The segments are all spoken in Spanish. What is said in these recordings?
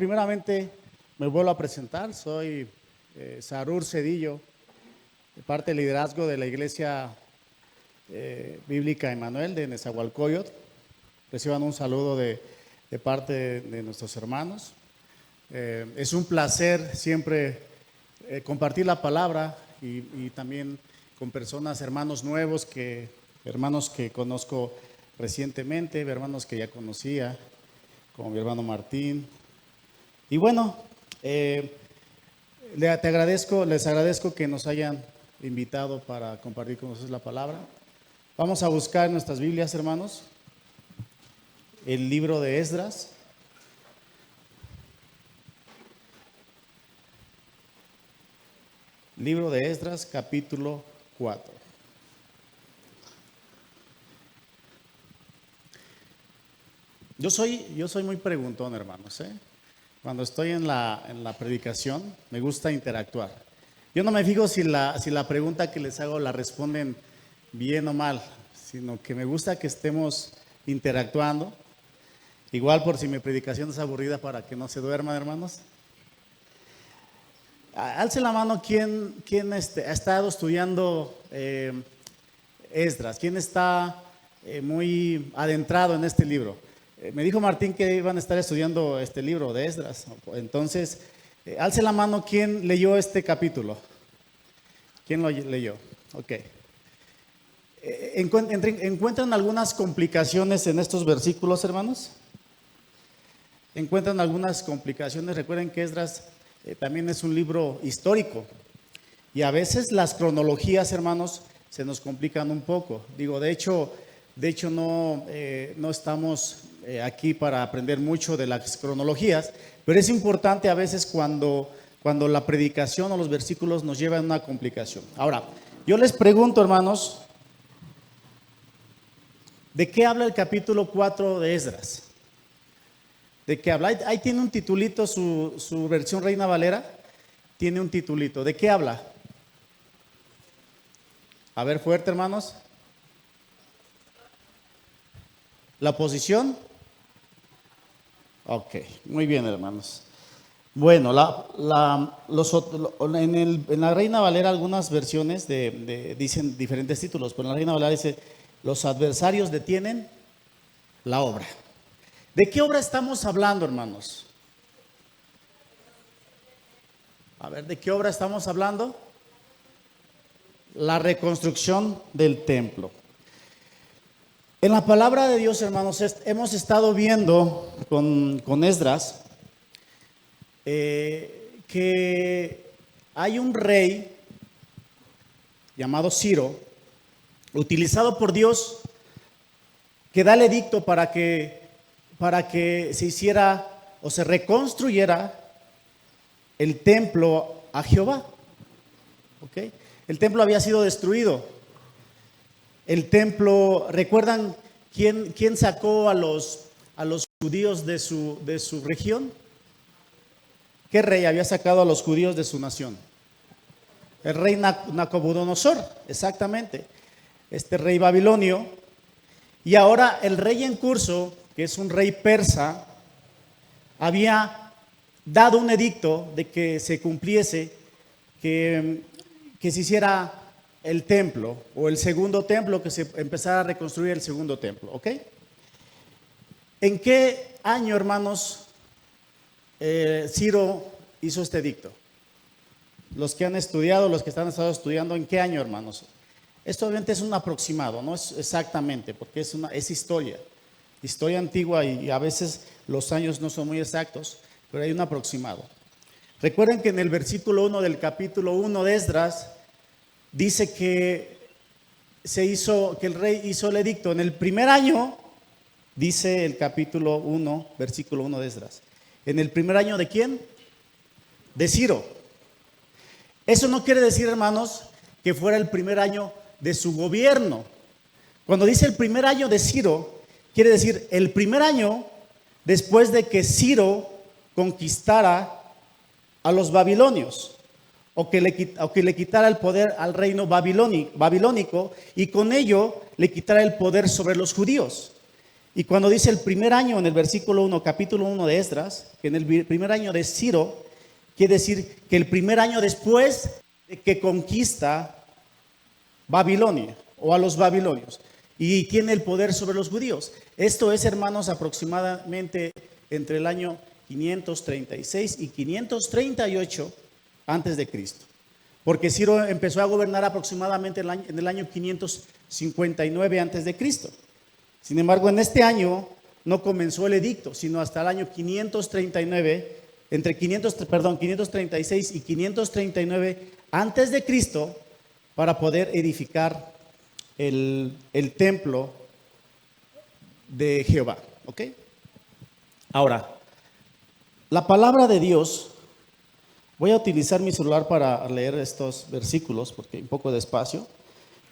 primeramente me vuelvo a presentar. Soy Sarur Cedillo, de parte del liderazgo de la Iglesia Bíblica Emmanuel de Nezahualcóyotl. Reciban un saludo de parte de nuestros hermanos. Es un placer siempre compartir la palabra y también con personas, hermanos nuevos, hermanos que conozco recientemente, hermanos que ya conocía, como mi hermano Martín. Y bueno, les agradezco que nos hayan invitado para compartir con nosotros la palabra. Vamos a buscar en nuestras Biblias, hermanos, el libro de Esdras. Libro de Esdras, capítulo 4. Yo soy muy preguntón, hermanos, Cuando estoy en la predicación, me gusta interactuar. Yo no me fijo si la pregunta que les hago la responden bien o mal, sino que me gusta que estemos interactuando. Igual por si mi predicación es aburrida, para que no se duerman, hermanos. Alce la mano quien ha estado estudiando Esdras, quién está muy adentrado en este libro. Me dijo Martín que iban a estar estudiando este libro de Esdras. Entonces, alce la mano quien leyó este capítulo. ¿Quién lo leyó? Ok. ¿Encuentran algunas complicaciones en estos versículos, hermanos? ¿Encuentran algunas complicaciones? Recuerden que Esdras también es un libro histórico. Y a veces las cronologías, hermanos, se nos complican un poco. De hecho no estamos aquí para aprender mucho de las cronologías, pero es importante a veces cuando la predicación o los versículos nos llevan a una complicación. Ahora, yo les pregunto, hermanos, ¿de qué habla el capítulo 4 de Esdras? ¿De qué habla? Ahí tiene un titulito, su versión Reina Valera tiene un titulito. ¿De qué habla? A ver, fuerte, hermanos. ¿La oposición? Ok, muy bien, hermanos. Bueno, en la Reina Valera algunas versiones dicen diferentes títulos, pero en la Reina Valera dice: los adversarios detienen la obra. ¿De qué obra estamos hablando, hermanos? A ver, ¿de qué obra estamos hablando? La reconstrucción del templo. En la palabra de Dios, hermanos, hemos estado viendo con Esdras que hay un rey llamado Ciro, utilizado por Dios, que da el edicto para que se hiciera o se reconstruyera el templo a Jehová. ¿Okay? El templo había sido destruido. El templo, ¿recuerdan quién sacó a los judíos de su región? ¿Qué rey había sacado a los judíos de su nación? El rey Nabucodonosor, exactamente. Este rey babilonio. Y ahora el rey en curso, que es un rey persa, había dado un edicto de que se cumpliese, que se hiciera el templo, o el segundo templo, que se empezara a reconstruir el segundo templo, ¿ok? ¿En qué año, hermanos, Ciro hizo este edicto? Los que han estudiado, los que están estudiando, ¿en qué año, hermanos? Esto obviamente es un aproximado, no es exactamente, porque es historia antigua, y a veces los años no son muy exactos, pero hay un aproximado. Recuerden que en el versículo 1 del capítulo 1 de Esdras dice que el rey hizo el edicto en el primer año, dice el capítulo 1, versículo 1 de Esdras. ¿En el primer año de quién? De Ciro. Eso no quiere decir, hermanos, que fuera el primer año de su gobierno. Cuando dice el primer año de Ciro, quiere decir el primer año después de que Ciro conquistara a los babilonios, o que le quitara el poder al reino babilónico, y con ello le quitara el poder sobre los judíos. Y cuando dice el primer año en el versículo 1, capítulo 1 de Esdras, que en el primer año de Ciro, quiere decir que el primer año después de que conquista Babilonia o a los babilonios y tiene el poder sobre los judíos. Esto es, hermanos, aproximadamente entre el año 536 y 538 antes de Cristo. Porque Ciro empezó a gobernar aproximadamente en el año 559 antes de Cristo. Sin embargo, en este año no comenzó el edicto, sino hasta el año 539, entre 536 y 539 antes de Cristo, para poder edificar el templo de Jehová. ¿Ok? Ahora, la palabra de Dios, voy a utilizar mi celular para leer estos versículos, porque un poco despacio.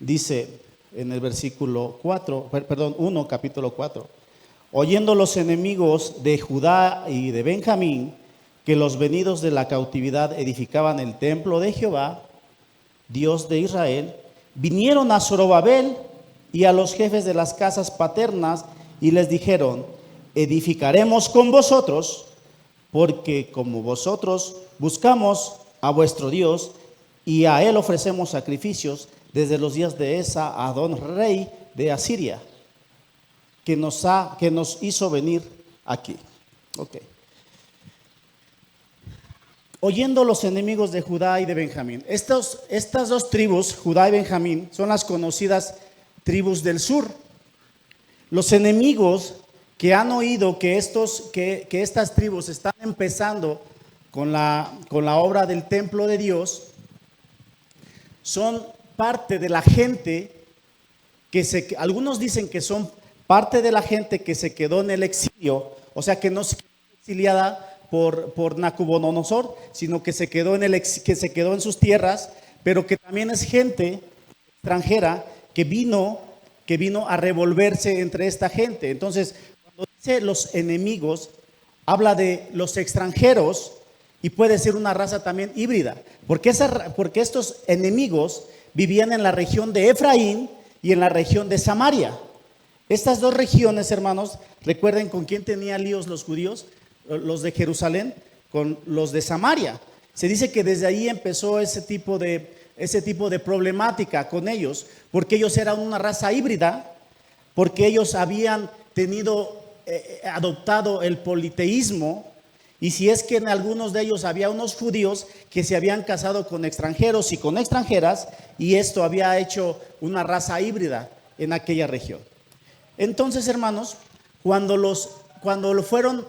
Dice en el versículo 1, capítulo 4. Oyendo los enemigos de Judá y de Benjamín, que los venidos de la cautividad edificaban el templo de Jehová, Dios de Israel, vinieron a Zorobabel y a los jefes de las casas paternas y les dijeron: edificaremos con vosotros, porque como vosotros buscamos a vuestro Dios y a él ofrecemos sacrificios desde los días de Esa, Adón, rey de Asiria, que nos hizo venir aquí. Okay. Oyendo los enemigos de Judá y de Benjamín. Estas dos tribus, Judá y Benjamín, son las conocidas tribus del sur. Los enemigos que han oído que estas tribus están empezando con la obra del templo de Dios, son parte de la gente algunos dicen que son parte de la gente que se quedó en el exilio, o sea que no se quedó exiliada por Nabucodonosor, sino que se quedó en sus tierras, pero que también es gente extranjera que vino a revolverse entre esta gente. Entonces, cuando dice los enemigos, habla de los extranjeros y puede ser una raza también híbrida, porque estos enemigos vivían en la región de Efraín y en la región de Samaria. Estas dos regiones, hermanos, recuerden con quién tenían líos los judíos, los de Jerusalén, con los de Samaria. Se dice que desde ahí empezó ese tipo de problemática con ellos, porque ellos eran una raza híbrida, porque ellos habían adoptado el politeísmo, y si es que en algunos de ellos había unos judíos que se habían casado con extranjeros y con extranjeras, y esto había hecho una raza híbrida en aquella región. Entonces, hermanos, cuando fueron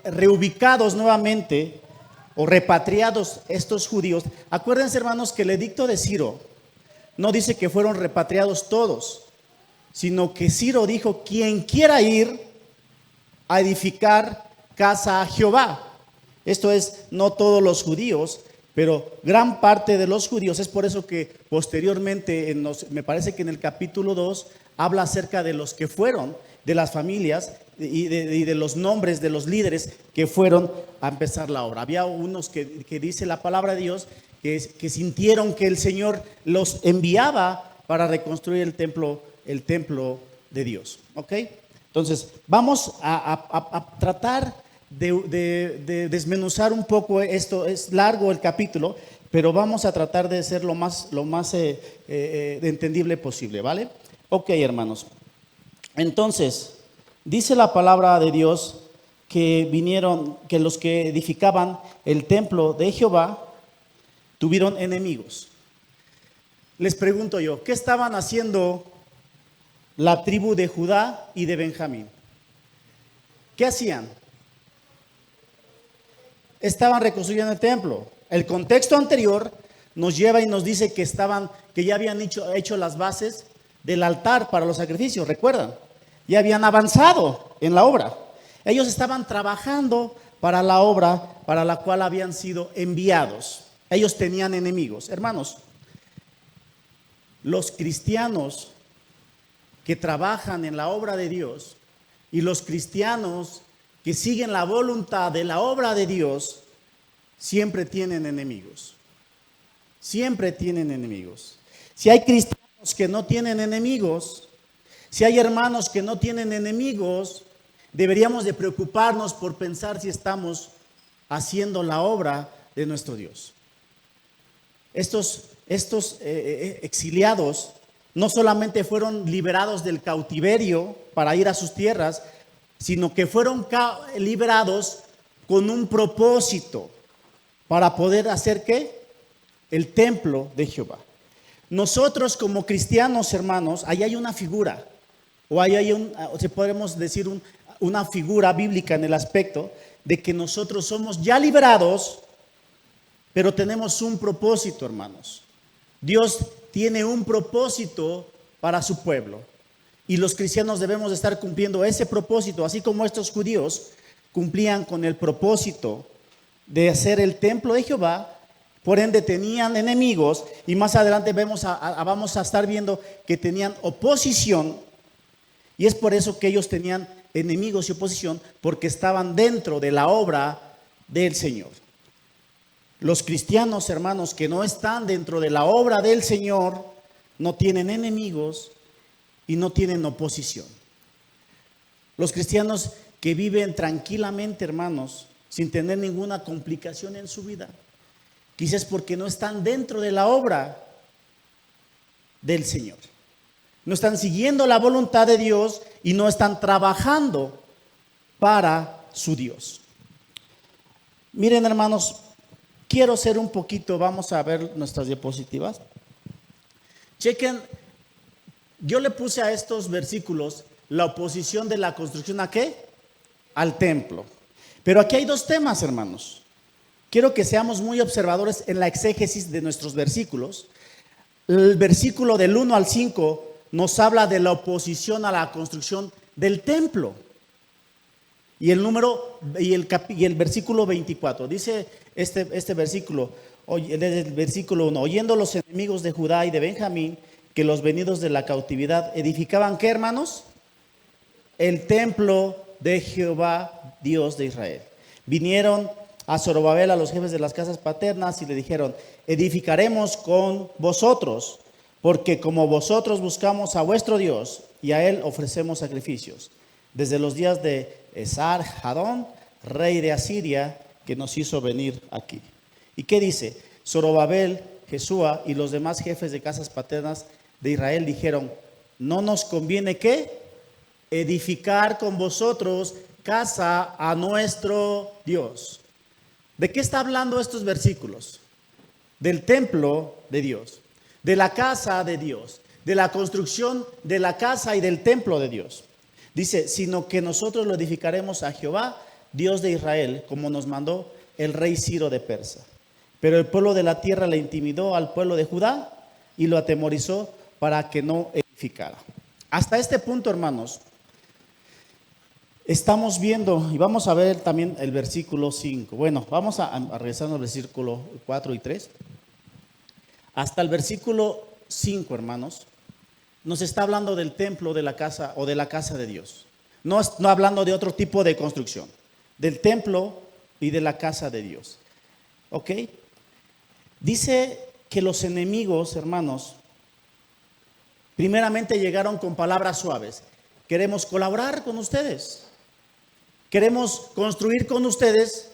reubicados nuevamente o repatriados estos judíos, acuérdense, hermanos, que el edicto de Ciro no dice que fueron repatriados todos, sino que Ciro dijo: quien quiera ir a edificar casa a Jehová. Esto es, no todos los judíos, pero gran parte de los judíos. Es por eso que posteriormente, me parece que en el capítulo 2, habla acerca de los que fueron, de las familias y de los nombres de los líderes que fueron a empezar la obra. Había unos que dice la palabra de Dios que sintieron que el Señor los enviaba para reconstruir el templo de Dios. ¿Ok? Entonces, vamos a tratar de desmenuzar un poco esto. Es largo el capítulo, pero vamos a tratar de ser lo más entendible posible, ¿vale? Ok, hermanos. Entonces, dice la palabra de Dios que los que edificaban el templo de Jehová tuvieron enemigos. Les pregunto yo, ¿qué estaban haciendo la tribu de Judá y de Benjamín? ¿Qué hacían? Estaban reconstruyendo el templo. El contexto anterior nos lleva y nos dice que ya habían hecho las bases del altar para los sacrificios, ¿recuerdan? Ya habían avanzado en la obra. Ellos estaban trabajando para la obra para la cual habían sido enviados. Ellos tenían enemigos. Hermanos, los cristianos que trabajan en la obra de Dios y los cristianos que siguen la voluntad de la obra de Dios siempre tienen enemigos. Siempre tienen enemigos. Si hay cristianos que no tienen enemigos, Si hay hermanos que no tienen enemigos, deberíamos de preocuparnos por pensar si estamos haciendo la obra de nuestro Dios. Estos exiliados no solamente fueron liberados del cautiverio para ir a sus tierras, sino que fueron liberados con un propósito para poder hacer ¿qué? El templo de Jehová. Nosotros como cristianos, hermanos, ahí hay una figura, o ahí hay podemos decir una figura bíblica en el aspecto de que nosotros somos ya liberados, pero tenemos un propósito, hermanos. Dios tiene un propósito para su pueblo. Y los cristianos debemos de estar cumpliendo ese propósito, así como estos judíos cumplían con el propósito de hacer el templo de Jehová. Por ende tenían enemigos, y más adelante vamos a estar viendo que tenían oposición, y es por eso que ellos tenían enemigos y oposición, porque estaban dentro de la obra del Señor. Los cristianos, hermanos, que no están dentro de la obra del Señor, no tienen enemigos y no tienen oposición. Los cristianos que viven tranquilamente, hermanos, sin tener ninguna complicación en su vida, quizás porque no están dentro de la obra del Señor. No están siguiendo la voluntad de Dios y no están trabajando para su Dios. Miren, hermanos, quiero hacer un poquito, vamos a ver nuestras diapositivas. Chequen, yo le puse a estos versículos la oposición de la construcción ¿a qué? Al templo. Pero aquí hay dos temas, hermanos. Quiero que seamos muy observadores en la exégesis de nuestros versículos. El versículo del 1 al 5 nos habla de la oposición a la construcción del templo. Y el versículo 24, dice este versículo, desde el versículo 1, oyendo los enemigos de Judá y de Benjamín, que los venidos de la cautividad edificaban, ¿qué, hermanos? El templo de Jehová, Dios de Israel. Vinieron a Zorobabel, a los jefes de las casas paternas, y le dijeron: edificaremos con vosotros, porque como vosotros buscamos a vuestro Dios, y a él ofrecemos sacrificios, desde los días de Esar-Hadón, rey de Asiria, que nos hizo venir aquí. ¿Y qué dice? Zorobabel, Jesúa y los demás jefes de casas paternas de Israel dijeron: ¿no nos conviene qué? Edificar con vosotros casa a nuestro Dios. ¿De qué está hablando estos versículos? Del templo de Dios, de la casa de Dios, de la construcción de la casa y del templo de Dios. Dice: sino que nosotros lo edificaremos a Jehová, Dios de Israel, como nos mandó el rey Ciro de Persa. Pero el pueblo de la tierra le intimidó al pueblo de Judá y lo atemorizó para que no edificara. Hasta este punto, hermanos, estamos viendo, y vamos a ver también el versículo 5. Bueno, vamos a regresar al versículo 4 y 3. Hasta el versículo 5, hermanos, nos está hablando del templo, de la casa o de la casa de Dios. No hablando de otro tipo de construcción, del templo y de la casa de Dios. ¿Ok? Dice que los enemigos, hermanos, primeramente llegaron con palabras suaves. Queremos colaborar con ustedes. Queremos construir con ustedes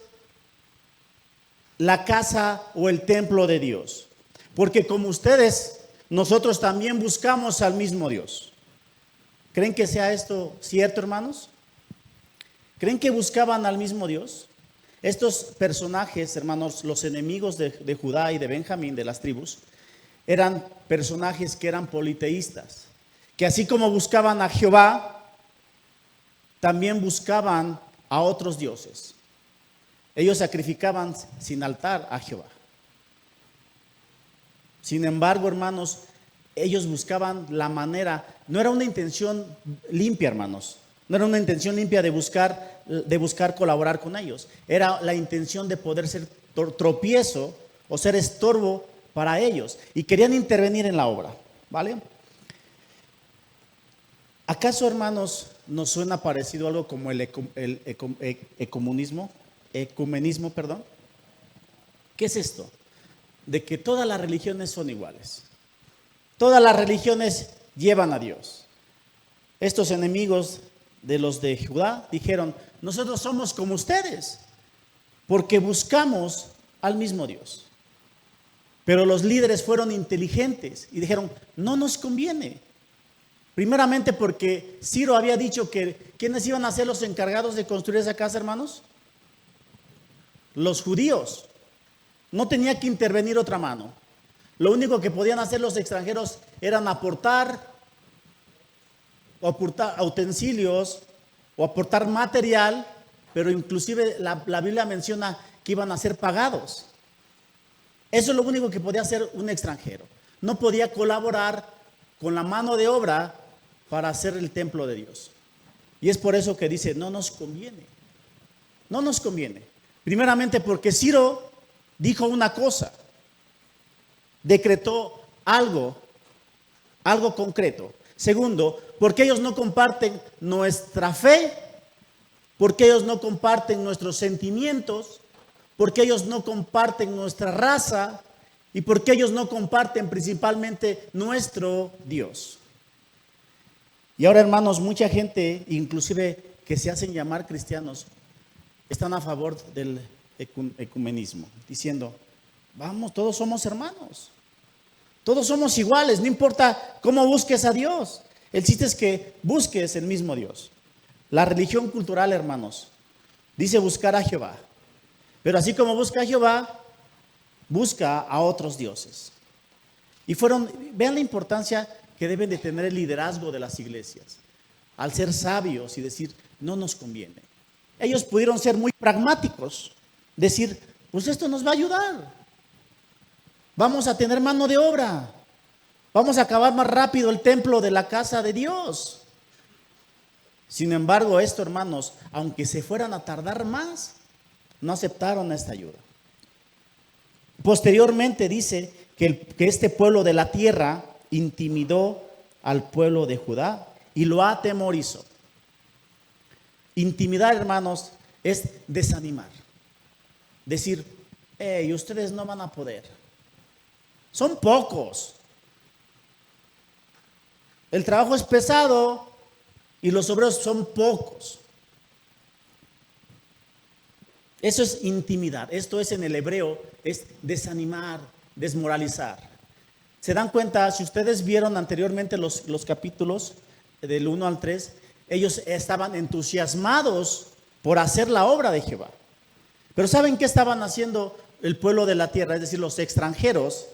la casa o el templo de Dios. Porque como ustedes, nosotros también buscamos al mismo Dios. ¿Creen que sea esto cierto, hermanos? ¿Creen que buscaban al mismo Dios? Estos personajes, hermanos, los enemigos de Judá y de Benjamín, de las tribus, eran personajes que eran politeístas, que así como buscaban a Jehová, también buscaban a otros dioses. Ellos sacrificaban sin altar a Jehová. Sin embargo, hermanos, ellos buscaban la manera, no era una intención limpia, hermanos, no era una intención limpia de buscar colaborar con ellos. Era la intención de poder ser tropiezo o ser estorbo para ellos. Y querían intervenir en la obra, ¿vale? ¿Acaso, hermanos, nos suena parecido algo como el ecumenismo? ¿Qué es esto? De que todas las religiones son iguales. Todas las religiones llevan a Dios. estos enemigos de los de Judá dijeron: nosotros somos como ustedes, porque buscamos al mismo Dios. Pero los líderes fueron inteligentes y dijeron: no nos conviene. Primeramente porque Ciro había dicho que ¿quiénes iban a ser los encargados de construir esa casa, hermanos? Los judíos. No tenía que intervenir otra mano. Lo único que podían hacer los extranjeros eran aportar utensilios o aportar material, pero inclusive la Biblia menciona que iban a ser pagados. Eso es lo único que podía hacer un extranjero. No podía colaborar con la mano de obra para hacer el templo de Dios. Y es por eso que dice: no nos conviene. No nos conviene. Primeramente porque Ciro dijo una cosa, decretó algo concreto. Segundo, porque ellos no comparten nuestra fe, porque ellos no comparten nuestros sentimientos, porque ellos no comparten nuestra raza y porque ellos no comparten principalmente nuestro Dios. Y ahora, hermanos, mucha gente, inclusive que se hacen llamar cristianos, están a favor del ecumenismo, diciendo: vamos, todos somos hermanos, todos somos iguales, no importa cómo busques a Dios, el chiste es que busques el mismo Dios. La religión cultural, hermanos, dice buscar a Jehová, pero así como busca a Jehová, busca a otros dioses. Y vean la importancia que deben de tener el liderazgo de las iglesias, al ser sabios y decir: no nos conviene. Ellos pudieron ser muy pragmáticos, decir: pues esto nos va a ayudar, vamos a tener mano de obra, vamos a acabar más rápido el templo de la casa de Dios. Sin embargo, esto, hermanos, aunque se fueran a tardar más, no aceptaron esta ayuda. Posteriormente dice que este pueblo de la tierra intimidó al pueblo de Judá y lo atemorizó. Intimidar, hermanos, es desanimar. Decir: hey, ustedes no van a poder. Son pocos. El trabajo es pesado y los obreros son pocos. Eso es intimidar. Esto es, en el hebreo, es desanimar, desmoralizar. ¿Se dan cuenta? Si ustedes vieron anteriormente los capítulos del 1 al 3, ellos estaban entusiasmados por hacer la obra de Jehová. Pero ¿saben qué estaban haciendo el pueblo de la tierra? Es decir, los extranjeros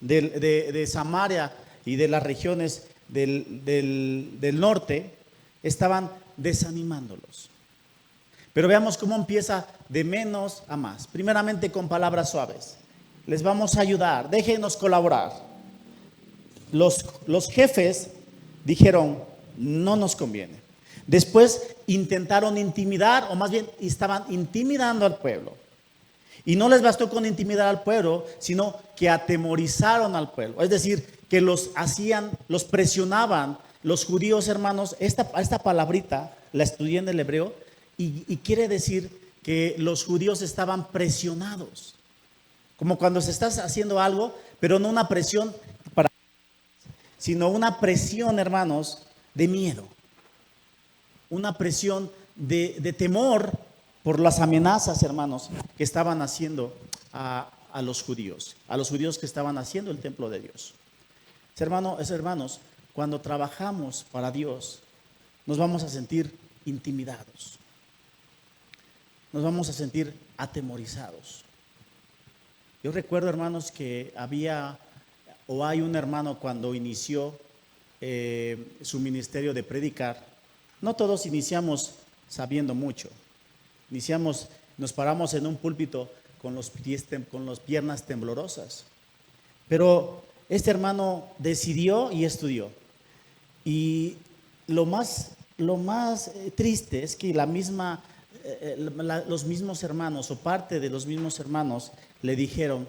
de Samaria y de las regiones del norte, estaban desanimándolos. Pero veamos cómo empieza de menos a más. Primeramente con palabras suaves. Les vamos a ayudar, déjenos colaborar. Los jefes dijeron: no nos conviene. Después intentaron intimidar, o más bien estaban intimidando al pueblo. Y no les bastó con intimidar al pueblo, sino que atemorizaron al pueblo. Es decir, que los presionaban. Los judíos, hermanos, esta palabrita la estudié en el hebreo y quiere decir que los judíos estaban presionados. Como cuando se está haciendo algo, pero no una presión sino una presión, hermanos, de miedo. Una presión de temor por las amenazas, hermanos, que estaban haciendo a los judíos que estaban haciendo el templo de Dios. Hermanos, cuando trabajamos para Dios, nos vamos a sentir intimidados, nos vamos a sentir atemorizados. Yo recuerdo, hermanos, que hay un hermano cuando inició su ministerio de predicar. No todos iniciamos sabiendo mucho. Nos paramos en un púlpito con las piernas temblorosas. Pero este hermano decidió y estudió. Y lo más triste es que los mismos hermanos o parte de los mismos hermanos le dijeron: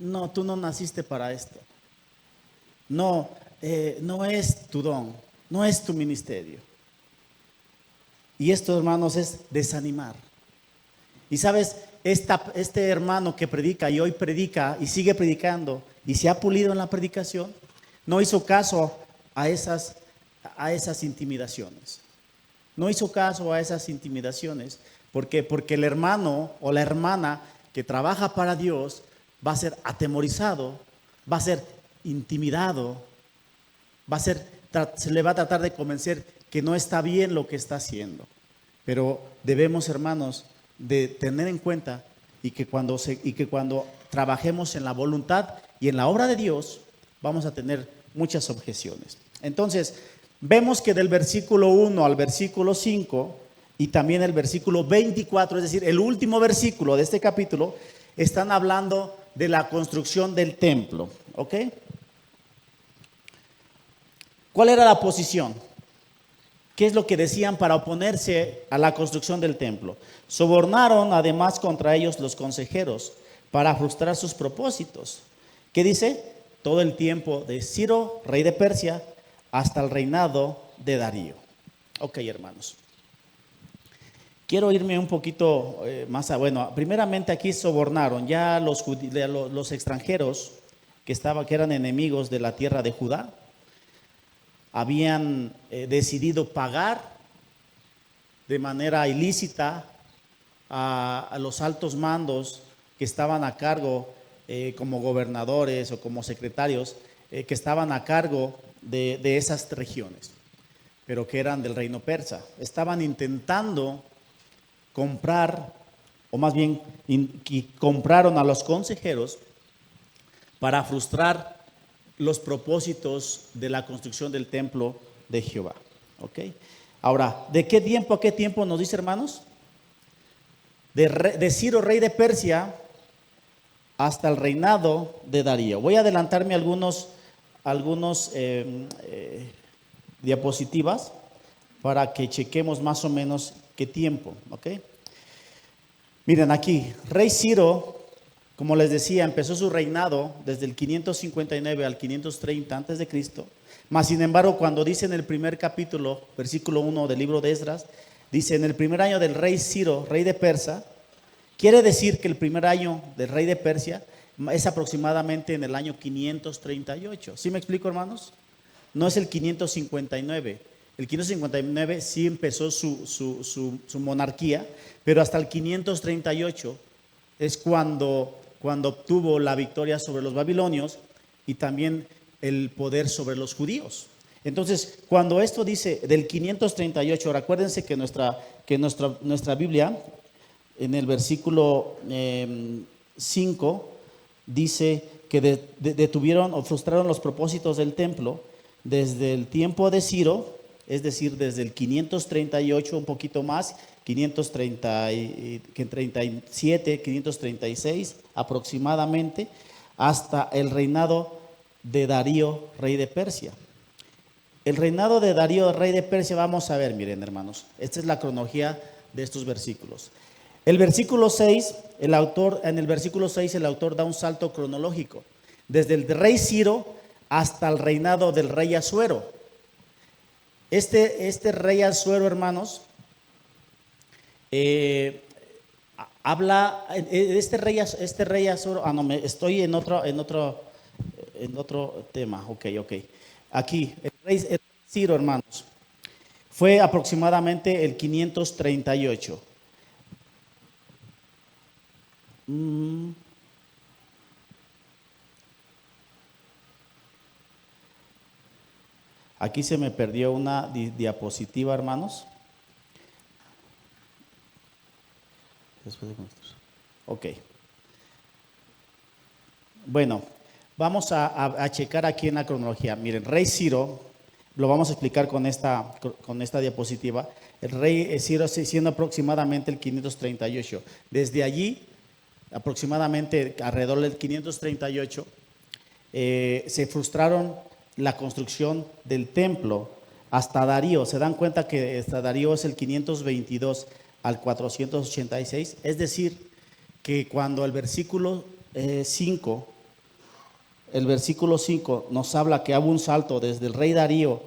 no, tú no naciste para esto. No es tu don, no es tu ministerio. Y esto, hermanos, es desanimar. Y sabes, este hermano que predica y hoy predica y sigue predicando y se ha pulido en la predicación, no hizo caso a esas a esas intimidaciones. No hizo caso a esas intimidaciones. ¿Por qué? Porque el hermano o la hermana que trabaja para Dios va a ser atemorizado, va a ser intimidado, se le va a tratar de convencer que no está bien lo que está haciendo. Pero debemos, hermanos, de tener en cuenta y que cuando trabajemos en la voluntad y en la obra de Dios, vamos a tener muchas objeciones. Entonces, vemos que del versículo 1 al versículo 5 y también el versículo 24, es decir, el último versículo de este capítulo, están hablando de la construcción del templo. ¿Ok? ¿Cuál era la posición? ¿Qué es lo que decían para oponerse a la construcción del templo? Sobornaron además contra ellos los consejeros para frustrar sus propósitos. ¿Qué dice? Todo el tiempo de Ciro, rey de Persia, hasta el reinado de Darío. Ok, hermanos. Quiero irme un poquito más bueno, primeramente aquí sobornaron ya los extranjeros que eran enemigos de la tierra de Judá. Habían decidido pagar de manera ilícita a los altos mandos que estaban a cargo como gobernadores o como secretarios que estaban a cargo de esas regiones, pero que eran del reino persa. Estaban intentando comprar, o más bien compraron a los consejeros para frustrar los propósitos de la construcción del templo de Jehová. ¿Ok? Ahora, ¿de qué tiempo a qué tiempo nos dice, hermanos? De Ciro, rey de Persia, hasta el reinado de Darío. Voy a adelantarme algunos diapositivas para que chequemos más o menos qué tiempo. ¿Ok? Miren aquí, rey Ciro, como les decía, empezó su reinado desde el 559 al 530 antes de Cristo. Mas, sin embargo, cuando dice en el primer capítulo, versículo 1 del libro de Esdras, dice: en el primer año del rey Ciro, rey de Persia, quiere decir que el primer año del rey de Persia es aproximadamente en el año 538. ¿Sí me explico, hermanos? No es el 559. El 559 sí empezó su monarquía, pero hasta el 538 es cuando obtuvo la victoria sobre los babilonios y también el poder sobre los judíos. Entonces, cuando esto dice del 538, recuérdense que nuestra Biblia, en el versículo 5, dice que detuvieron o frustraron los propósitos del templo desde el tiempo de Ciro, es decir, desde el 538, un poquito más, 537, 536 aproximadamente, hasta el reinado de Darío, rey de Persia. El reinado de Darío, rey de Persia, vamos a ver, miren, hermanos, esta es la cronología de estos versículos. En el versículo 6, el autor da un salto cronológico, desde el rey Ciro hasta el reinado del rey Asuero. Este rey Asuero, hermanos, habla, este rey Asuero, estoy en otro tema, ok. Aquí, el rey Ciro, hermanos, fue aproximadamente el 538. Aquí se me perdió una diapositiva, hermanos. Ok. Bueno, vamos a checar aquí en la cronología. Miren, rey Ciro, lo vamos a explicar con esta diapositiva. El rey Ciro siendo aproximadamente el 538. Desde allí, aproximadamente alrededor del 538, se frustraron la construcción del templo hasta Darío. Se dan cuenta que hasta Darío es el 522 al 486. Es decir, que cuando el versículo 5 nos habla que hubo un salto desde el rey Darío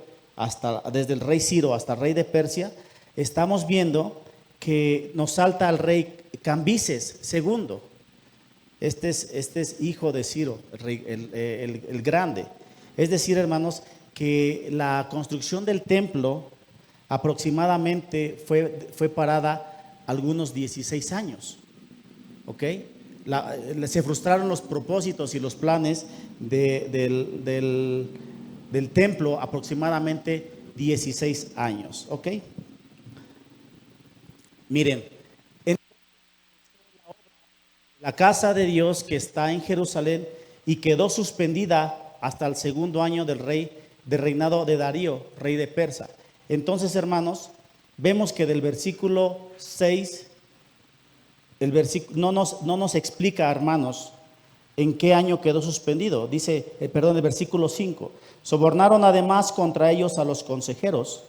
desde el rey Ciro hasta el rey de Persia, estamos viendo que nos salta al rey Cambises II. Este es hijo de Ciro, el grande. Es decir, hermanos, que la construcción del templo aproximadamente fue parada algunos 16 años. ¿Ok? Se frustraron los propósitos y los planes del templo aproximadamente 16 años. ¿Ok? Miren, en la casa de Dios que está en Jerusalén y quedó suspendida hasta el segundo año del reinado de Darío, rey de Persia. Entonces, hermanos, vemos que del versículo 6, no nos explica, hermanos, en qué año quedó suspendido. Dice, el versículo 5, sobornaron además contra ellos a los consejeros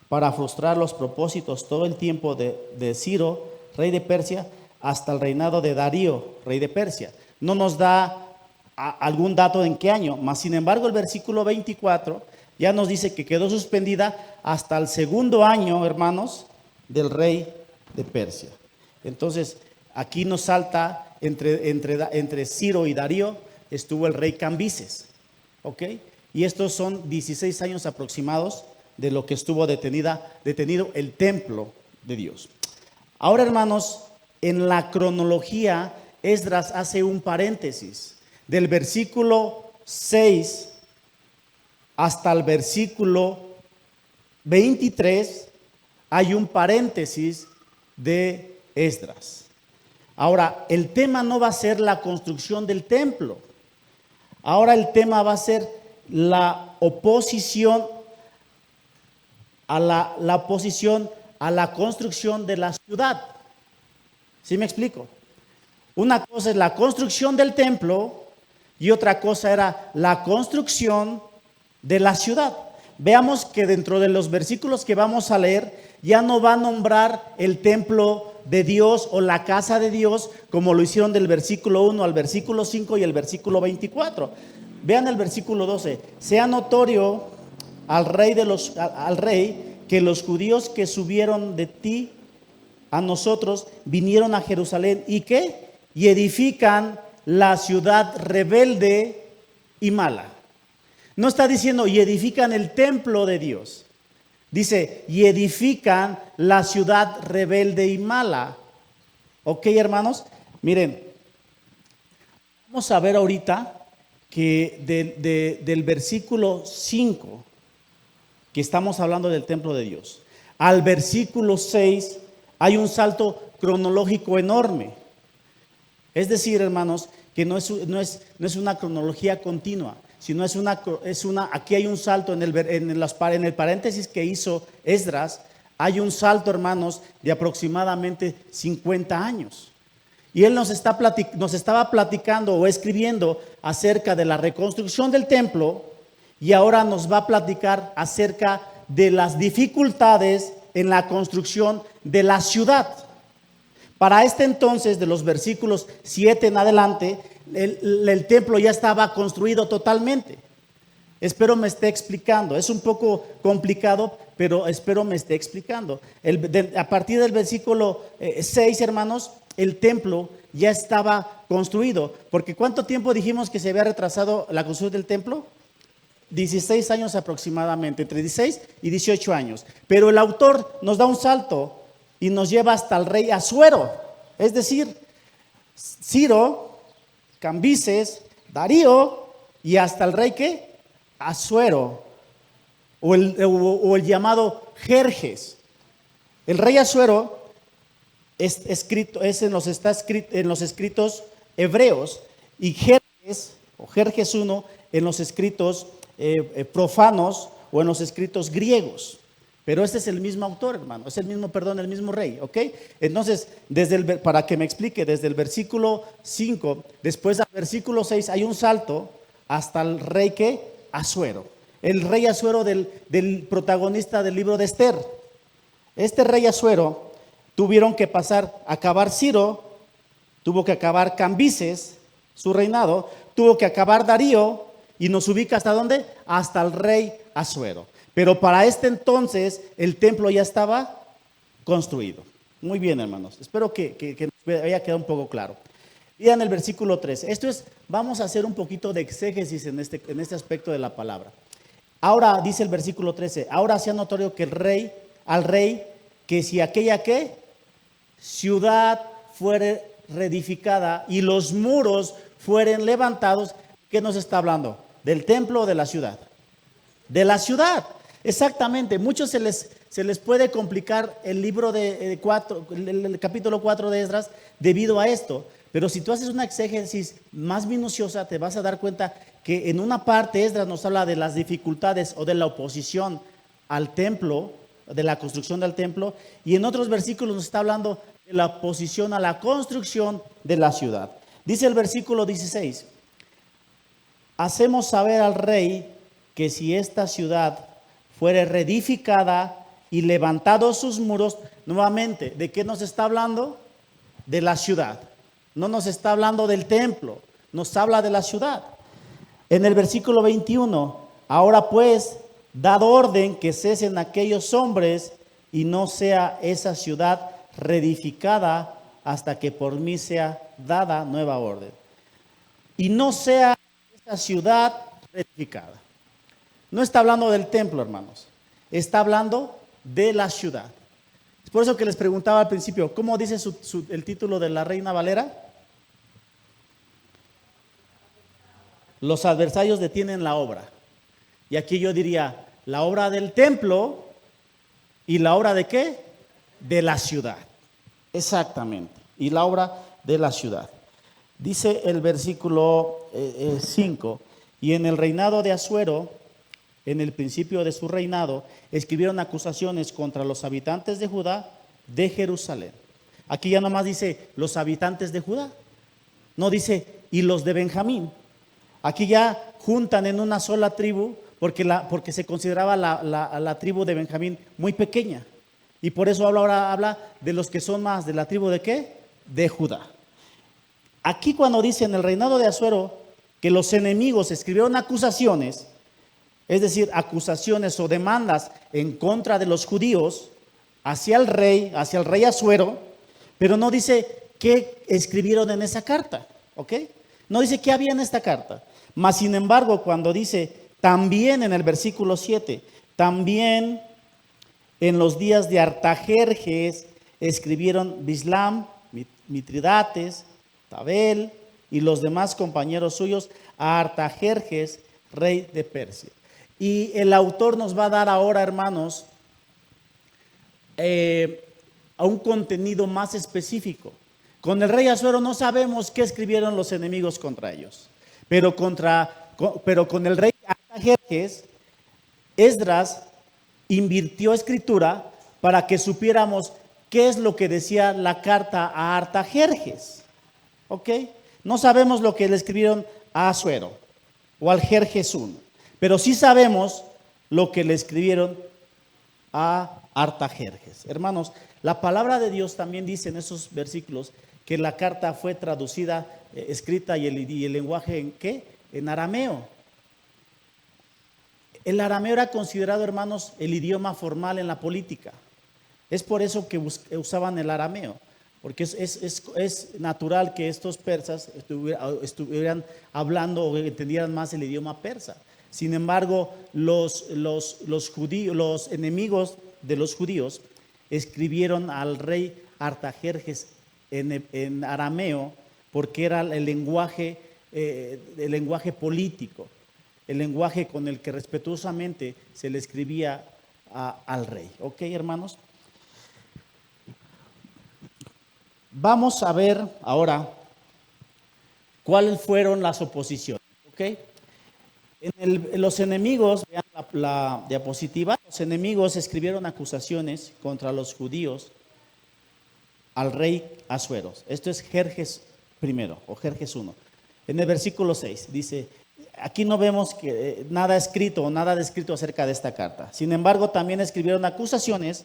para frustrar los propósitos todo el tiempo de Ciro, rey de Persia, hasta el reinado de Darío, rey de Persia. No nos da algún dato en qué año, mas sin embargo el versículo 24 ya nos dice que quedó suspendida hasta el segundo año, hermanos, del rey de Persia. Entonces, aquí nos salta entre Ciro y Darío, estuvo el rey Cambises, ¿ok? Y estos son 16 años aproximados de lo que estuvo detenido el templo de Dios. Ahora, hermanos, en la cronología, Esdras hace un paréntesis. Del versículo 6 hasta el versículo 23 hay un paréntesis de Esdras. Ahora, el tema no va a ser la construcción del templo. Ahora el tema va a ser la oposición a la construcción de la ciudad. ¿Sí me explico? Una cosa es la construcción del templo y otra cosa era la construcción de la ciudad. Veamos que dentro de los versículos que vamos a leer ya no va a nombrar el templo de Dios o la casa de Dios como lo hicieron del versículo 1 al versículo 5 y el versículo 24. Vean el versículo 12. Sea notorio al rey que los judíos que subieron de ti a nosotros vinieron a Jerusalén y ¿qué? Y edifican la ciudad rebelde y mala. No está diciendo y edifican el templo de Dios. Dice y edifican la ciudad rebelde y mala. ¿Ok, hermanos? Miren, vamos a ver ahorita que del versículo 5, que estamos hablando del templo de Dios, al versículo 6 hay un salto cronológico enorme. Es decir, hermanos, que no es una cronología continua, sino aquí hay un salto en el paréntesis que hizo Esdras, hay un salto, hermanos, de aproximadamente 50 años. Y él nos estaba platicando o escribiendo acerca de la reconstrucción del templo y ahora nos va a platicar acerca de las dificultades en la construcción de la ciudad. Para este entonces, de los versículos 7 en adelante, el templo ya estaba construido totalmente. Espero me esté explicando. Es un poco complicado, pero espero me esté explicando. A partir del versículo 6, hermanos, el templo ya estaba construido. Porque ¿cuánto tiempo dijimos que se había retrasado la construcción del templo? 16 años aproximadamente, entre 16 y 18 años. Pero el autor nos da un salto y nos lleva hasta el rey Asuero, es decir, Ciro, Cambises, Darío y hasta el rey ¿qué? Asuero o el llamado Jerjes. El rey Asuero está escrito en los escritos hebreos y Jerjes 1 en los escritos profanos o en los escritos griegos. Pero este es el mismo autor, hermano, es el mismo rey, ¿ok? Entonces, para que me explique, desde el versículo 5, después del versículo 6, hay un salto hasta el rey ¿qué? Asuero. El rey Asuero del protagonista del libro de Esther. Este rey Asuero tuvieron que acabar Ciro, tuvo que acabar Cambises, su reinado, tuvo que acabar Darío y nos ubica ¿hasta dónde? Hasta el rey Asuero. Pero para este entonces el templo ya estaba construido. Muy bien, hermanos. Espero que nos haya quedado un poco claro. Vean el versículo 3. Vamos a hacer un poquito de exégesis en este aspecto de la palabra. Ahora, dice el versículo 13, ahora sea notorio que al rey, que si aquella ¿qué? Ciudad fuere reedificada y los muros fueren levantados, ¿qué nos está hablando? ¿Del templo o de la ciudad? De la ciudad, exactamente. Muchos se les puede complicar el libro el capítulo 4 de Esdras debido a esto. Pero si tú haces una exégesis más minuciosa, te vas a dar cuenta que en una parte Esdras nos habla de las dificultades o de la oposición al templo, de la construcción del templo, y en otros versículos nos está hablando de la oposición a la construcción de la ciudad. Dice el versículo 16, hacemos saber al rey que si esta ciudad fuere reedificada y levantados sus muros, nuevamente, ¿de qué nos está hablando? De la ciudad. No nos está hablando del templo, nos habla de la ciudad. En el versículo 21, ahora pues, dad orden que cesen aquellos hombres y no sea esa ciudad reedificada hasta que por mí sea dada nueva orden. Y no sea esa ciudad reedificada. No está hablando del templo, hermanos. Está hablando de la ciudad. Es por eso que les preguntaba al principio, ¿cómo dice el título de la Reina Valera? Los adversarios detienen la obra. Y aquí yo diría, la obra del templo y la obra de ¿qué? De la ciudad. Exactamente. Y la obra de la ciudad. Dice el versículo 5, y en el reinado de Asuero, en el principio de su reinado, escribieron acusaciones contra los habitantes de Judá, de Jerusalén. Aquí ya nomás dice los habitantes de Judá, no dice y los de Benjamín. Aquí ya juntan en una sola tribu, porque se consideraba la tribu de Benjamín muy pequeña. Y por eso ahora habla de los que son más de la tribu de ¿qué? De Judá. Aquí cuando dice en el reinado de Asuero que los enemigos escribieron acusaciones, es decir, acusaciones o demandas en contra de los judíos hacia el rey Asuero, pero no dice qué escribieron en esa carta, ¿ok? No dice qué había en esta carta. Mas, sin embargo, cuando dice también en el versículo 7, también en los días de Artajerjes escribieron Bislam, Mitridates, Tabel y los demás compañeros suyos a Artajerjes, rey de Persia. Y el autor nos va a dar ahora, hermanos, a un contenido más específico. Con el rey Asuero no sabemos qué escribieron los enemigos contra ellos, pero con el rey Artajerjes, Esdras invirtió escritura para que supiéramos qué es lo que decía la carta a Artajerjes. ¿Ok? No sabemos lo que le escribieron a Asuero o al Jerjes I, pero sí sabemos lo que le escribieron a Artajerjes. Hermanos, la palabra de Dios también dice en esos versículos que la carta fue traducida, escrita y el lenguaje ¿en qué? En arameo. El arameo era considerado, hermanos, el idioma formal en la política. Es por eso que usaban el arameo, porque es natural que estos persas estuvieran hablando o entendieran más el idioma persa. Sin embargo, los enemigos de los judíos escribieron al rey Artajerjes en arameo, porque era el lenguaje político, el lenguaje con el que respetuosamente se le escribía al rey. ¿Ok, hermanos? Vamos a ver ahora cuáles fueron las oposiciones. ¿Ok? Los enemigos, vean la diapositiva, los enemigos escribieron acusaciones contra los judíos al rey Asuero. Esto es Jerjes I o Jerjes I. En el versículo 6 dice, aquí no vemos que nada escrito o nada descrito acerca de esta carta. Sin embargo, también escribieron acusaciones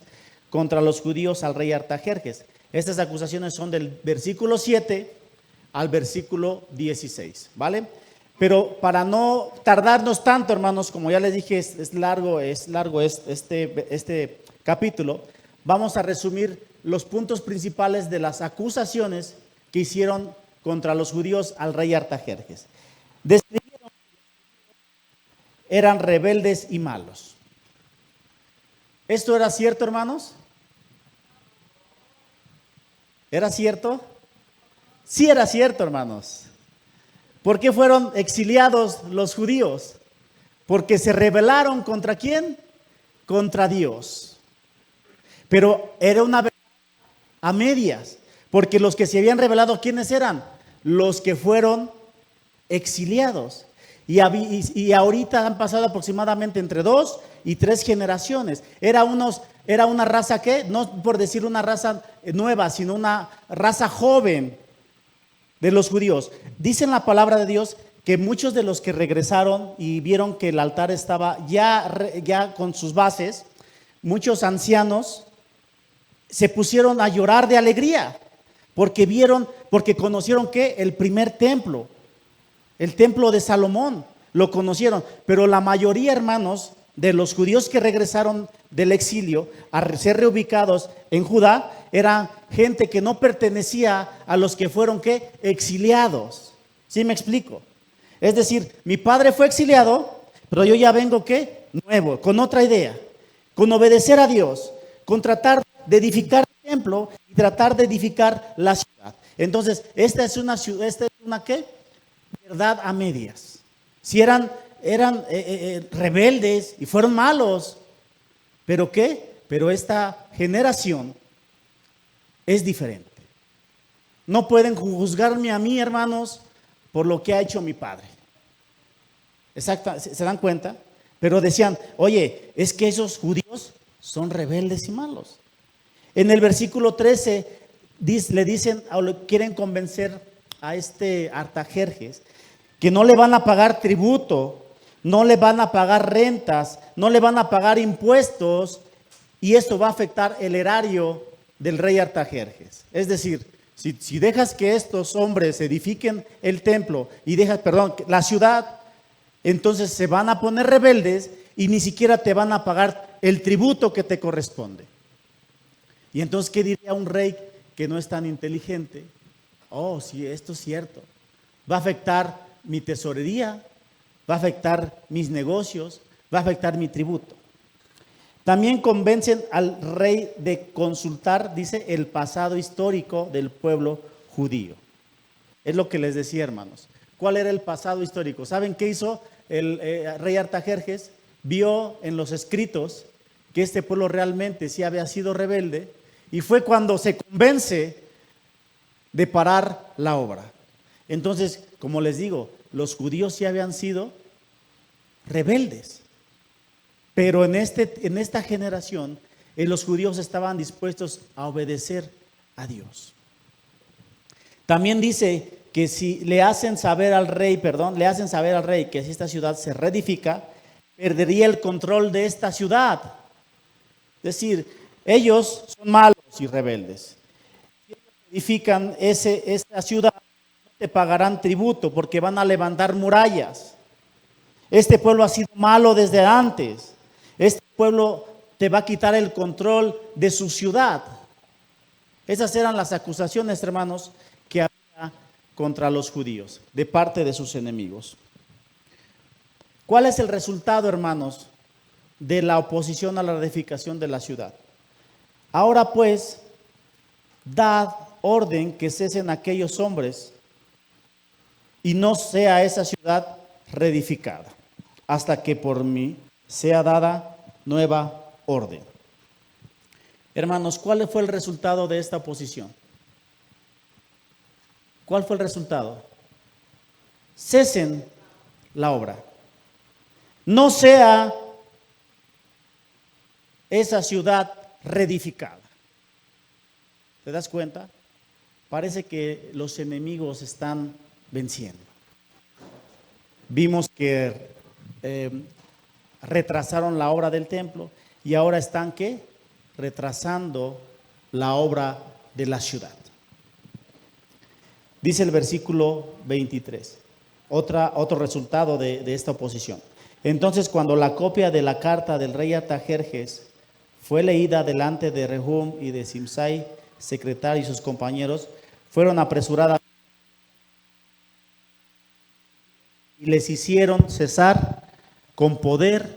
contra los judíos al rey Artajerjes. Estas acusaciones son del versículo 7 al versículo 16, ¿vale? Pero para no tardarnos tanto, hermanos, como ya les dije, es largo este capítulo, vamos a resumir los puntos principales de las acusaciones que hicieron contra los judíos al rey Artajerjes. Describieron eran rebeldes y malos. ¿Esto era cierto, hermanos? ¿Era cierto? Sí era cierto, hermanos. ¿Por qué fueron exiliados los judíos? Porque se rebelaron ¿contra quién? Contra Dios. Pero era una verdad a medias, porque los que se habían rebelado, ¿quiénes eran? Los que fueron exiliados. Y ahorita han pasado aproximadamente entre 2 y 3 generaciones. Era una raza que, no por decir una raza nueva, sino una raza joven de los judíos. Dice en la palabra de Dios que muchos de los que regresaron y vieron que el altar estaba ya con sus bases, muchos ancianos se pusieron a llorar de alegría porque conocieron que el primer templo, el templo de Salomón, lo conocieron. Pero la mayoría, hermanos, de los judíos que regresaron del exilio a ser reubicados en Judá, era gente que no pertenecía a los que fueron ¿qué? Exiliados. ¿Sí me explico? Es decir, mi padre fue exiliado, pero yo ya vengo ¿qué? Nuevo, con otra idea, con obedecer a Dios, con tratar de edificar el templo y tratar de edificar la ciudad. Entonces, esta es una ¿qué? Verdad a medias. Si eran rebeldes y fueron malos, ¿pero qué? Pero esta generación es diferente. No pueden juzgarme a mí, hermanos, por lo que ha hecho mi padre. Exacto, ¿se dan cuenta? Pero decían, oye, es que esos judíos son rebeldes y malos. En el versículo 13 le dicen, o le quieren convencer a Artajerjes, que no le van a pagar tributo, no le van a pagar rentas, no le van a pagar impuestos, y esto va a afectar el erario del rey Artajerjes. Es decir, si dejas que estos hombres edifiquen el templo y la ciudad, entonces se van a poner rebeldes y ni siquiera te van a pagar el tributo que te corresponde. Y entonces, ¿qué diría un rey que no es tan inteligente? Oh, sí, esto es cierto. Va a afectar mi tesorería, va a afectar mis negocios, va a afectar mi tributo. También convencen al rey de consultar, dice, el pasado histórico del pueblo judío. Es lo que les decía, hermanos. ¿Cuál era el pasado histórico? ¿Saben qué hizo el rey Artajerjes? Vio en los escritos que este pueblo realmente sí había sido rebelde, y fue cuando se convence de parar la obra. Entonces, como les digo, los judíos sí habían sido rebeldes, pero en esta generación los judíos estaban dispuestos a obedecer a Dios. También dice que si le hacen saber al rey que si esta ciudad se reedifica, perdería el control de esta ciudad. Es decir, ellos son malos y rebeldes. Si ellos edifican esta ciudad, no te pagarán tributo porque van a levantar murallas. Este pueblo ha sido malo desde antes. Este pueblo te va a quitar el control de su ciudad. Esas eran las acusaciones, hermanos, que había contra los judíos de parte de sus enemigos. ¿Cuál es el resultado, hermanos, de la oposición a la reedificación de la ciudad? Ahora pues, dad orden que cesen aquellos hombres y no sea esa ciudad reedificada, hasta que por mí sea dada nueva orden. Hermanos, ¿cuál fue el resultado de esta oposición? ¿Cuál fue el resultado? Cesen la obra. No sea esa ciudad reedificada. ¿Te das cuenta? Parece que los enemigos están venciendo. Vimos que retrasaron la obra del templo y ahora están ¿qué? Retrasando la obra de la ciudad. Dice el versículo 23, otro resultado de esta oposición. Entonces, cuando la copia de la carta del rey Artajerjes fue leída delante de Rehum y de Simsai, secretario y sus compañeros, fueron apresuradas y les hicieron cesar con poder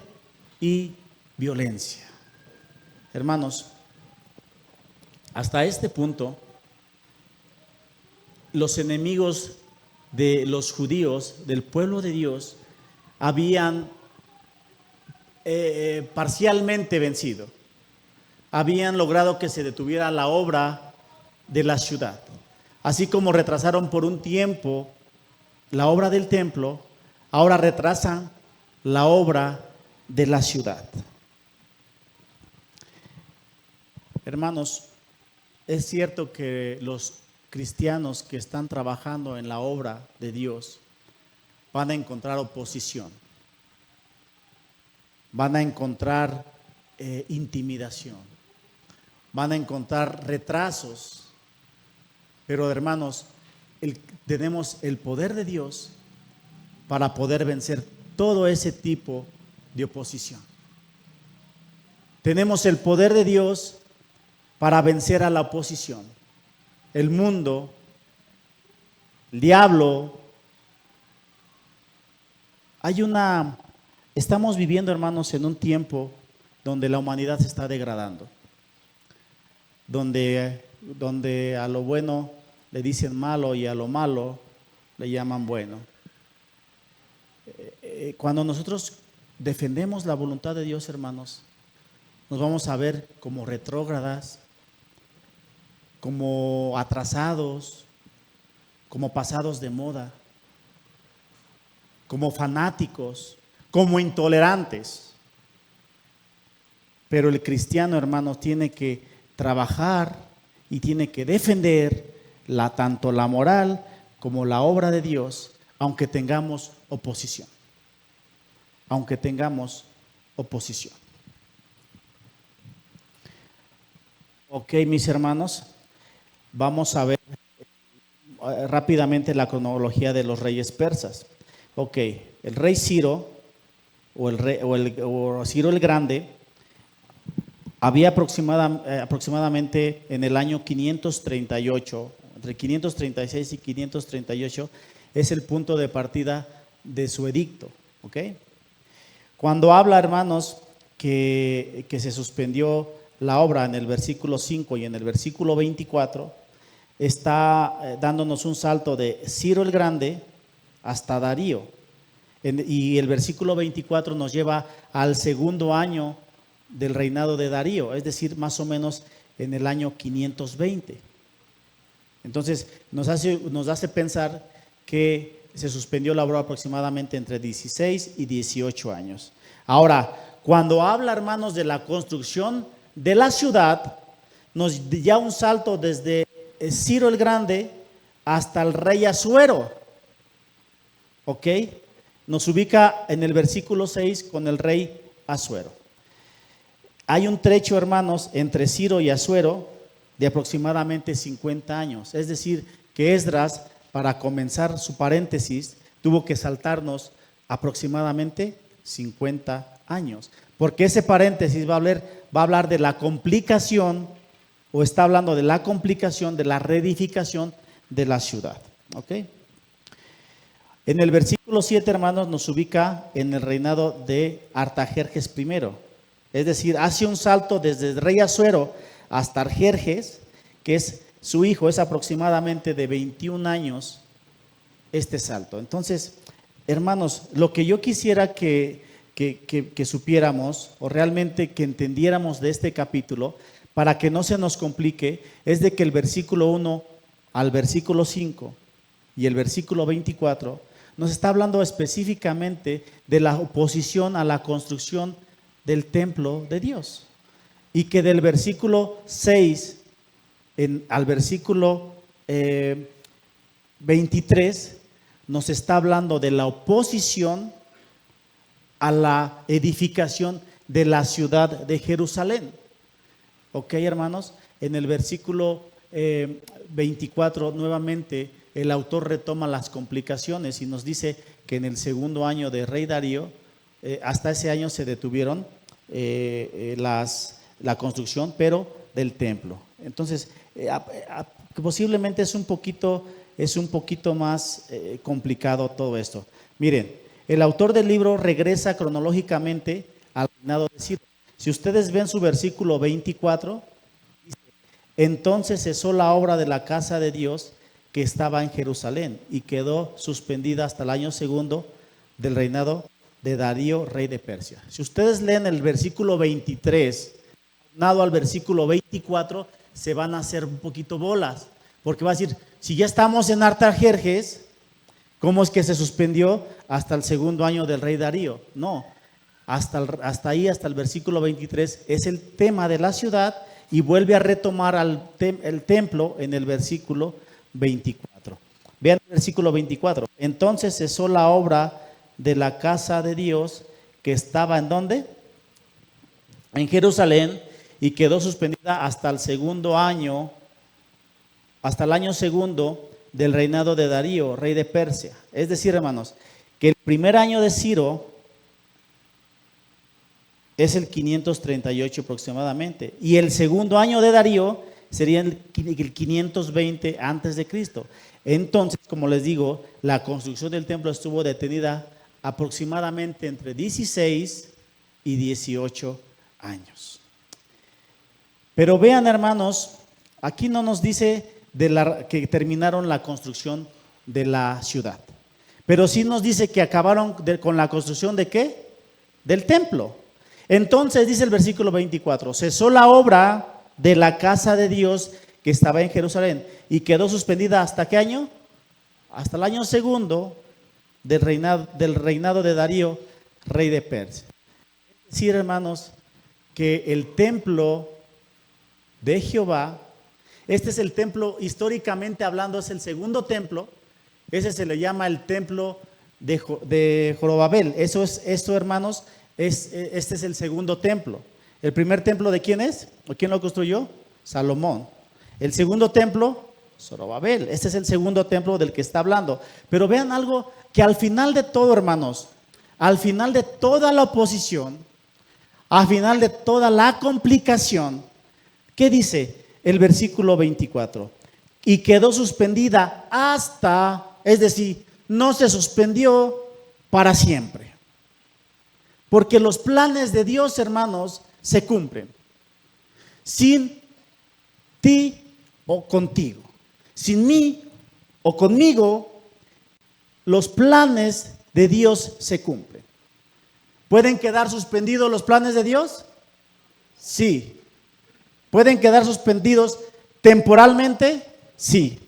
y violencia. Hermanos, hasta este punto, los enemigos de los judíos, del pueblo de Dios, habían parcialmente vencido. Habían logrado que se detuviera la obra de la ciudad. Así como retrasaron por un tiempo la obra del templo, ahora retrasan la obra de la ciudad. Hermanos, es cierto que los cristianos que están trabajando en la obra de Dios van a encontrar oposición, van a encontrar intimidación, van a encontrar retrasos, pero hermanos, tenemos el poder de Dios para poder vencer todo ese tipo de oposición. Tenemos el poder de Dios para vencer a la oposición. El mundo, el diablo, estamos viviendo, hermanos, en un tiempo donde la humanidad se está degradando, donde a lo bueno le dicen malo y a lo malo le llaman bueno. Cuando nosotros defendemos la voluntad de Dios, hermanos, nos vamos a ver como retrógradas, como atrasados, como pasados de moda, como fanáticos, como intolerantes. Pero el cristiano, hermanos, tiene que trabajar y tiene que defender tanto la moral como la obra de Dios, aunque tengamos oposición. Aunque tengamos oposición. Ok, mis hermanos, vamos a ver rápidamente la cronología de los reyes persas. Ok, el rey Ciro o Ciro el Grande había aproximadamente en el año 538, entre 536 y 538 es el punto de partida de su edicto. ¿Ok? Cuando habla, hermanos, que se suspendió la obra en el versículo 5 y en el versículo 24, está dándonos un salto de Ciro el Grande hasta Darío. Y el versículo 24 nos lleva al segundo año del reinado de Darío, es decir, más o menos en el año 520. Entonces, nos hace pensar que se suspendió la obra aproximadamente entre 16 y 18 años. Ahora, cuando habla, hermanos, de la construcción de la ciudad, nos da un salto desde Ciro el Grande hasta el rey Asuero. ¿Ok? Nos ubica en el versículo 6 con el rey Asuero. Hay un trecho, hermanos, entre Ciro y Asuero de aproximadamente 50 años. Es decir, que Esdras, para comenzar su paréntesis, tuvo que saltarnos aproximadamente 50 años. Porque ese paréntesis va a hablar de la complicación, o está hablando de la complicación de la reedificación de la ciudad. ¿Ok? En el versículo 7, hermanos, nos ubica en el reinado de Artajerjes I. Es decir, hace un salto desde el rey Asuero hasta Artajerjes, que es su hijo, es aproximadamente de 21 años este salto. Entonces, hermanos, lo que yo quisiera que supiéramos o realmente que entendiéramos de este capítulo, para que no se nos complique, es de que el versículo 1 al versículo 5 y el versículo 24 nos está hablando específicamente de la oposición a la construcción del templo de Dios. Y que del versículo 6 al versículo 23 nos está hablando de la oposición a la edificación de la ciudad de Jerusalén. Ok, hermanos, en el versículo 24 nuevamente el autor retoma las complicaciones y nos dice que en el segundo año de rey Darío, hasta ese año se detuvieron la construcción, pero del templo. Entonces, posiblemente es un poquito más complicado todo esto. Miren, el autor del libro regresa cronológicamente al reinado de Ciro. Si ustedes ven su versículo 24, dice: entonces cesó la obra de la casa de Dios que estaba en Jerusalén y quedó suspendida hasta el año segundo del reinado de Darío, rey de Persia. Si ustedes leen el versículo 23, aunado al versículo 24, se van a hacer un poquito bolas, porque va a decir, si ya estamos en Artajerjes, ¿cómo es que se suspendió hasta el segundo año del rey Darío? No, hasta el versículo 23 es el tema de la ciudad y vuelve a retomar el templo en el versículo 24. Vean el versículo 24. Entonces cesó la obra de la casa de Dios que estaba ¿en dónde? En Jerusalén, y quedó suspendida hasta el año segundo del reinado de Darío, rey de Persia. Es decir, hermanos, que el primer año de Ciro es el 538 aproximadamente, y el segundo año de Darío sería el 520 antes de Cristo. Entonces, como les digo, la construcción del templo estuvo detenida aproximadamente entre 16 y 18 años. Pero vean, hermanos, aquí no nos dice que terminaron la construcción de la ciudad, pero sí nos dice que acabaron con la construcción ¿de qué? Del templo. Entonces dice el versículo 24, cesó la obra de la casa de Dios que estaba en Jerusalén y quedó suspendida ¿hasta qué año? Hasta el año segundo del reinado de Darío, rey de Persia. Es decir, hermanos, que el templo de Jehová, este es el templo, históricamente hablando, es el segundo templo. Ese se le llama el templo de Zorobabel. Esto, hermanos, este es el segundo templo. ¿El primer templo de quién es? ¿O quién lo construyó? Salomón. El segundo templo, Zorobabel. Este es el segundo templo del que está hablando. Pero vean algo que al final de todo, hermanos, al final de toda la oposición, al final de toda la complicación, ¿qué dice el versículo 24? Y quedó suspendida hasta, es decir, no se suspendió para siempre. Porque los planes de Dios, hermanos, se cumplen. Sin ti o contigo. Sin mí o conmigo, los planes de Dios se cumplen. ¿Pueden quedar suspendidos los planes de Dios? Sí. ¿Pueden quedar suspendidos temporalmente? Sí.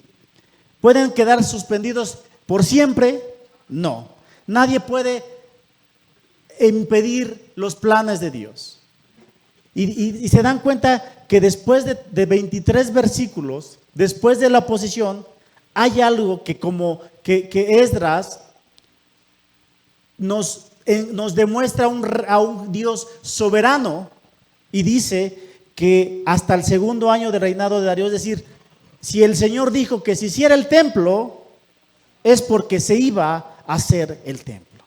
¿Pueden quedar suspendidos por siempre? No. Nadie puede impedir los planes de Dios. Y se dan cuenta que después de 23 versículos, después de la oposición, hay algo que Esdras nos demuestra a un Dios soberano y dice que hasta el segundo año de reinado de Darío, es decir, si el Señor dijo que se hiciera el templo, es porque se iba a hacer el templo.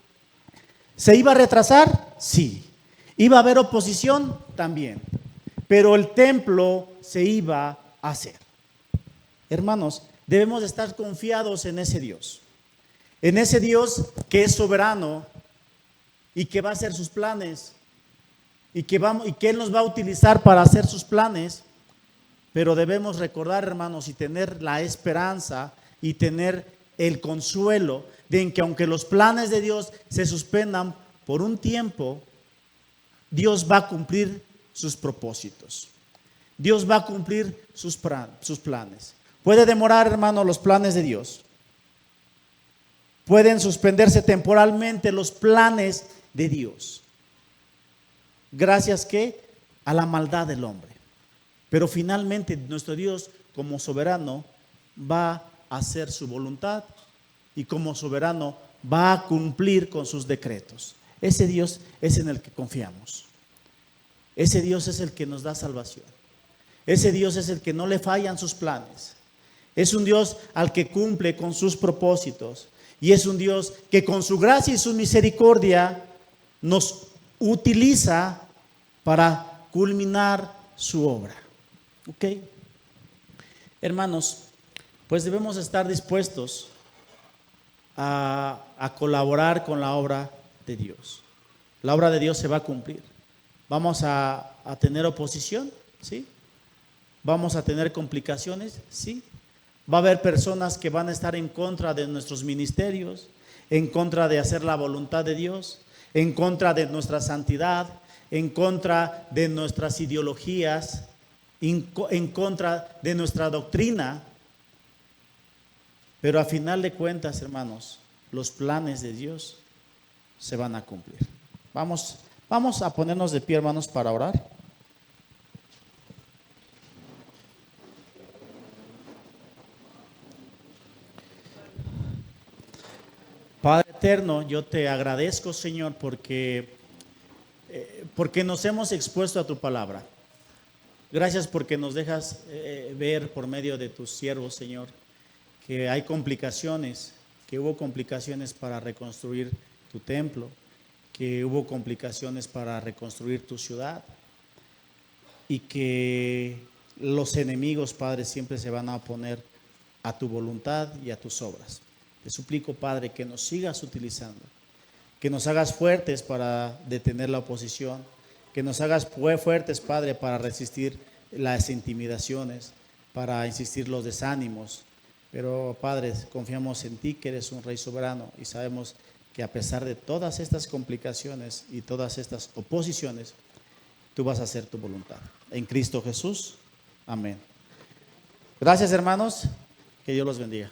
¿Se iba a retrasar? Sí. ¿Iba a haber oposición? También. Pero el templo se iba a hacer. Hermanos, debemos estar confiados en ese Dios que es soberano y que va a hacer sus planes y que Él nos va a utilizar para hacer sus planes. Pero debemos recordar, hermanos, y tener la esperanza y tener el consuelo de que aunque los planes de Dios se suspendan por un tiempo, Dios va a cumplir sus propósitos. Dios va a cumplir sus planes. Puede demorar, hermano, los planes de Dios. Pueden suspenderse temporalmente los planes de Dios. Gracias a la maldad del hombre. Pero finalmente nuestro Dios, como soberano, va a hacer su voluntad y como soberano va a cumplir con sus decretos. Ese Dios es en el que confiamos. Ese Dios es el que nos da salvación. Ese Dios es el que no le fallan sus planes. Es un Dios al que cumple con sus propósitos. Y es un Dios que con su gracia y su misericordia nos utiliza para culminar su obra. ¿Ok? Hermanos, pues debemos estar dispuestos a colaborar con la obra de Dios. La obra de Dios se va a cumplir. Vamos a tener oposición, ¿sí? Vamos a tener complicaciones, ¿sí? Va a haber personas que van a estar en contra de nuestros ministerios, en contra de hacer la voluntad de Dios, en contra de nuestra santidad, en contra de nuestras ideologías, en contra de nuestra doctrina. Pero a final de cuentas, hermanos, los planes de Dios se van a cumplir. Vamos a ponernos de pie, hermanos, para orar. Padre eterno, yo te agradezco, Señor, porque nos hemos expuesto a tu palabra. Gracias porque nos dejas ver por medio de tus siervos, Señor, que hay complicaciones, que hubo complicaciones para reconstruir tu templo, que hubo complicaciones para reconstruir tu ciudad y que los enemigos, Padre, siempre se van a oponer a tu voluntad y a tus obras. Te suplico, Padre, que nos sigas utilizando, que nos hagas fuertes para detener la oposición, que nos hagas fuertes, Padre, para resistir las intimidaciones, para insistir los desánimos. Pero, Padre, confiamos en ti, que eres un Rey soberano, y sabemos que a pesar de todas estas complicaciones y todas estas oposiciones, tú vas a hacer tu voluntad. En Cristo Jesús. Amén. Gracias, hermanos. Que Dios los bendiga.